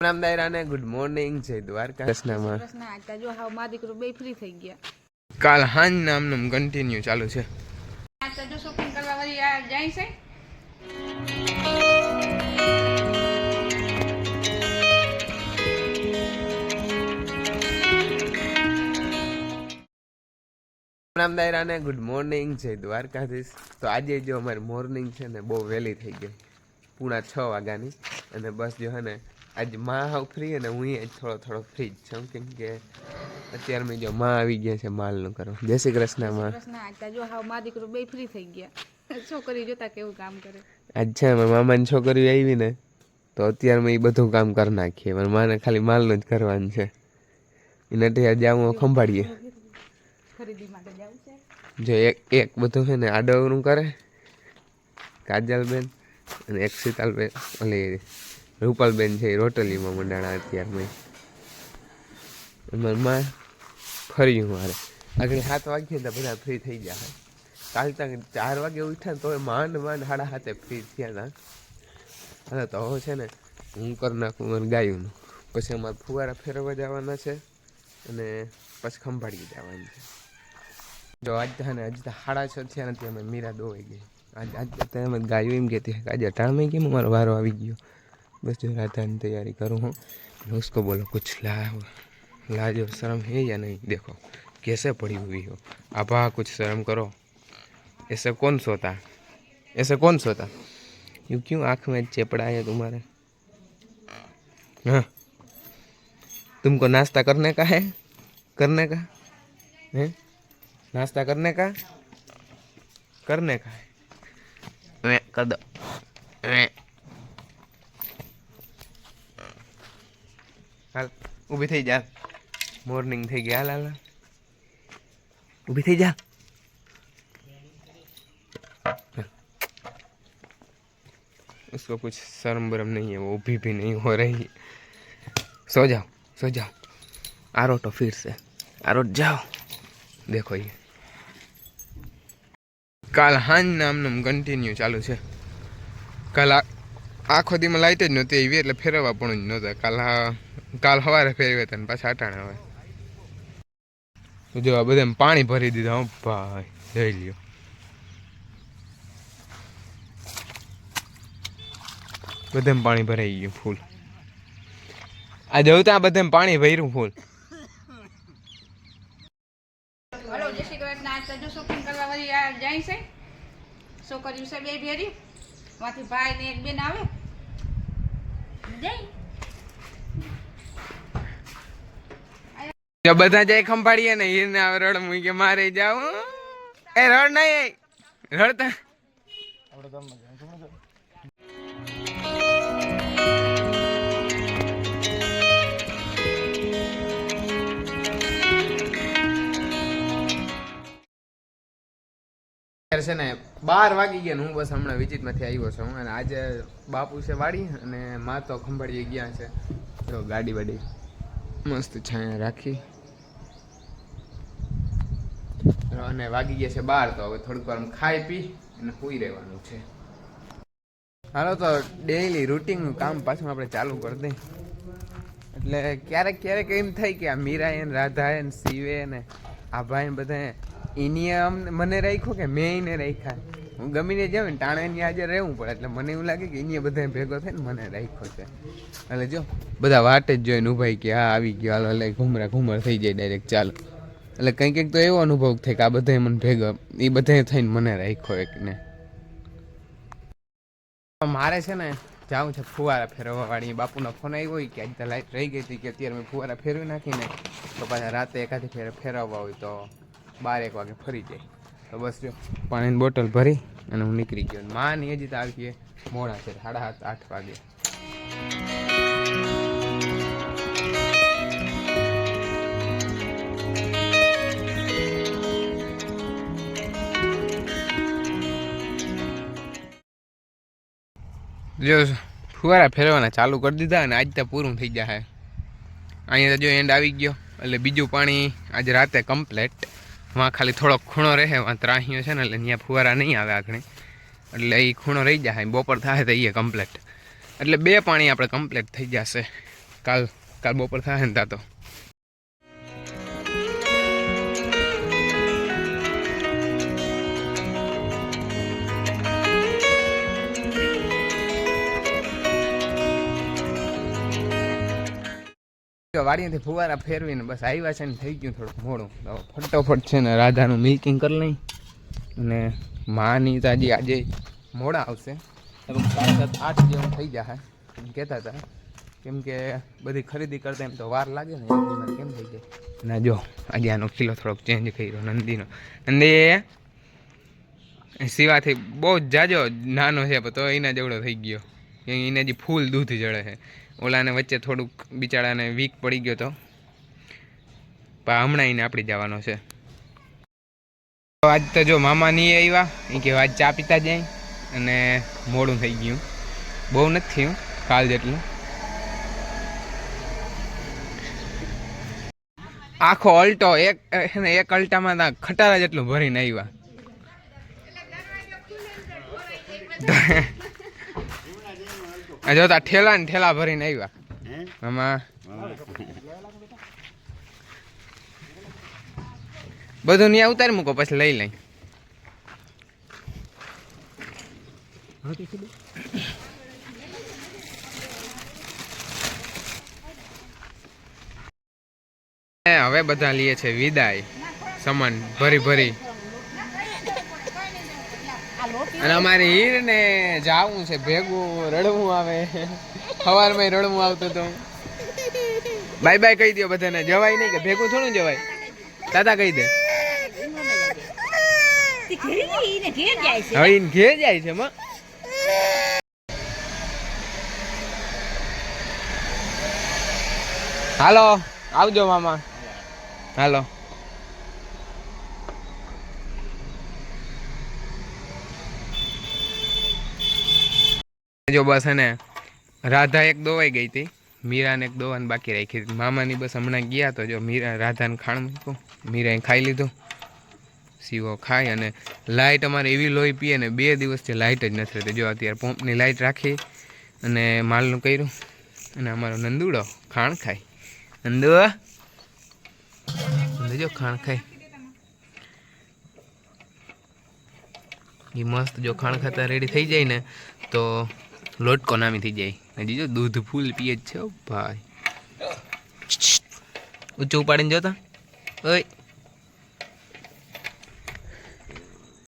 Ram દાયરાને good morning જય દ્વારકા કૃષ્ણમાં પ્રશ્ન આતા જો હાવ માં દીકરો બે ફ્રી થઈ ગયા કાલ હાંજ નામનું કન્ટિન્યુ ચાલુ છે આતા જો શોપિંગ કરવા વાળી આ જાય છે રામ દાયરાને ગુડ મોર્નિંગ જય દ્વારકાધીશ તો આજે જો અમારી મોર્નિંગ છે ને બહુ વહેલી થઈ ગઈ 6:30 વાગ્યાની અને બસ જો હે ને આજ માં હાવ ફ્રી અને હું થોડો ફ્રી જ છું કેમ કે અત્યારે મેં જો માં આવી ગયા છે માલનું કરવા જય શ્રી કૃષ્ણ માં પ્રશ્ન આતા જો હાવ માં દીકરો બે ફ્રી થઈ ગયા છોકરી જોતા કેવું કામ કરે આજ છે મારા મામાની છોકરી આવી ને તો અત્યારે મેં એ બધું કામ કરી નાખીએ મારા માને ખાલી માલનું જ કરવાનું છે એને આજે હું ખંભાળીએ ખરીદી માટે જાવ છે જો એક બધું છે ને આડવરું કરે કાજલબેન અને એક શીતલબેન ઓલી રૂપલબેન છે એ રોટલીમાં મંડાણા અત્યારમાં માં ફર્યું મારે આગળ 7 વાગ્યે તો બધા ફ્રી થઈ ગયા કાલ તક 4 વાગે ઉઠ્યા તો માંડ 7:30 ફ્રી થયા હતા હવે તો હવે છે ને હું કરી નાખું મને ગાયું પછી અમારે ફુવારા ફેરવવા જવાના છે અને પછી ખંભાળી જવાનું છે જો આજ તો ને હજી તો 6:30 થયા નથી અમે મીરા દોવાઈ ગઈ આજ તમે ગાયું એમ કહેતી આજે ટાણમાં કેમ મારો વારો આવી ગયો बस जो राधानी तैयारी करूँ हूँ उसको बोलो कुछ लाजो शर्म है या नहीं देखो कैसे पड़ी हुई हो आभा कुछ शर्म करो ऐसे कौन सोता यूँ क्यों आँख में चेपड़ा है तुम्हारे हाँ तुमको नाश्ता करने का है नाश्ता करने का है कर दो हाल ऊभी थी जा मॉर्निंग थी गया लाला ऊभी थी जा उसको कुछ शर्म बरम नहीं है वो ऊभी भी नहीं हो रही सो जाओ आरोटो फिर से आरोट जाओ देखो ये काल हांज नामનું કન્ટિન્યુ ચાલુ છે કાલ આખો દીમાં લાઈટ જ નહોતી આવી એટલે ફેરવવા પણ જ નહોતા કાલ સવારે ફેરવ્યા હતા ને પાછા અટાણા આવે જો આ બધા પાણી ભરી દીધા હો ભાઈ લઈ લ્યો બધે પાણી ભરાઈ ગયું ફૂલ આ જવું ત્યાં બધે પાણી ભર્યું ફૂલ हेलो जय श्री कृष्ण आता जो शॉपिंग કરવા વાળી આ જાય છે છોકરીઓ છે બે ભેરી માંથી ભાઈ ને એક બેન આવે જો બધા જાય ખંભાળીએ ને હીરને આવે રડ મૂકે મારે જાવ એ રડ નહીં રડતા છે ને 12 વાગી ગયા હું બસ હમણાં વિચિતમાંથી આવ્યો છું અને આજે બાપુ છે વાડી અને માં તો ખંભાળીએ ગયા છે તો ગાડી વાડી મસ્ત છાયા રાખી અને વાગી ગયા છે 12 તો હવે થોડીક વાર ખાઈ પી અને સૂઈ રહેવાનું છે હાલો તો ડેઈલી રૂટીનનું કામ પાછું આપણે ચાલુ કરી દઈએ એટલે ક્યારેક એમ થાય કે આ મીરા ને રાધા ને શિવે ને આ ભાઈ ને બધા એની મને રાખ્યો કે મેં એને રાખ્યા હું ગમીને જાઉં ને ટાણે એની આજે રહેવું પડે એટલે મને એવું લાગે કે એને બધા ભેગો થઈને મને રાખ્યો છે એટલે જો બધા વાટ જ જોઈને ઉભાઈ કે હા આવી ગયો હાલો એટલે ઘુમર થઈ જાય ડાયરેક્ટ ચાલો એટલે કંઈક તો એવો અનુભવ થાય કે આ બધા મને ભેગો એ બધા થઈને મને રાખ્યો એકને મારે છે ને જાઉં છે ફુવારા ફેરવવા વાળી બાપુનો ફોન આવ્યો હોય કે આજે તો લાઈટ રહી ગઈ હતી કે અત્યારે મેં ફુવારા ફેરવી નાખીને તો પાછા રાતે એકાદી ફેરવવા હોય તો 12-1 વાગે ફરી જાય તો બસ જો પાણીની બોટલ ભરી અને હું નીકળી ગયો માં ની હજી તો આવી મોડા છે 7:30-8 વાગે જો ફુવારા ફેરવાના ચાલુ કરી દીધા અને આજ તો પૂરું થઈ જાય અહીંયા જો એન્ડ આવી ગયો એટલે બીજું પાણી આજે રાતે કમ્પ્લેટ वहाँ खाली थोड़ो खूणो रहे वहाँ त्राहियों है ने એટલે फुवारा नहीं आवे आखणे એટલે એ ખૂણો રહી જાય બપોર થાય તો એ કમ્પ્લીટ એટલે બે પાણી આપણે કમ્પ્લીટ થઈ જશે કાલ બપોર થાય ને તા તો વાડીએથી ફુવારા ફેરવીને બસ આવ્યા છે ને થઈ ગયું થોડુંક મોડું. ફટોફટ છે ને રાધાનું મિલ્કિંગ કરી લઈ અને માની તાજી આજે મોડા આવશે. 7:30 જેવું થઈ જાય એમ કહેતા હતા, કેમ કે બધી ખરીદી કરતા એમ તો વાર લાગે ને એમ કેમ થઈ જાય. અને જો આજે આનો કિલો થોડોક ચેન્જ કર્યો નંદીનો. નંદી સિવાથી બહુ જાજો નાનો છે તો એના જેવડો થઈ ગયો. એને જે ફૂલ દૂધ જળે છે. ઓલાને વચ્ચે થોડુંક બિચારાને વીક પડી ગયો તો પણ હમણાં એને આપણી જવાનો છે. આજ તો જો મામા નહીં આવ્યા એ કે આજ ચા પીતા જાય અને મોડું થઈ ગયું. બહુ નથી થયું કાલ જેટલું. આખો અલ્ટો એક અલ્ટામાં ખટારા જેટલું ભરીને આવ્યા. જોતા ઠેલા ને ઠેલા ભરીને આવ્યા. આમાં બધું નહીં ઉતારી મૂકો પછી લઈ લઈ. હવે બધા લઈએ છે વિદાય સામાન ભરી અને અમારે હીર ને જાવું છે ભેગું. રડવું આવે સવારમાં રડવું આવતું હતું. બાય બાય કહી દો બધાને. જવાય નહીં કે ભેગું થોડું જવાય. દાદા કહી દે હવે એને ઘેર જાય છે. હાલો આવજો મામા. હાલો જો બસ હે ને રાધા એક દોવાઈ ગઈ હતી, મીરાને એક દોવાની બાકી રાખી હતી. મામાની બસ હમણાં ગયા તો જો મીરા રાધાને ખાણ મૂક્યું, મીરાએ ખાઈ લીધું. સીવો ખાય અને લાઇટ અમારે એવી લોહી પીએ ને 2 દિવસથી લાઇટ જ નથી રહેતી. જો અત્યારે પંપની લાઇટ રાખી અને માલનું કર્યું અને અમારો નંદુડો ખાણ ખાય. નંદુ જો ખાણ ખાય એ મસ્ત. જો ખાણ ખાતા રેડી થઈ જાય ને તો લોટકો નામી થઈ જાય. હજી જો દૂધ ફૂલ પીએ જ છે ભાઈ. ઊંચું ઉપાડીને જોતા ઓય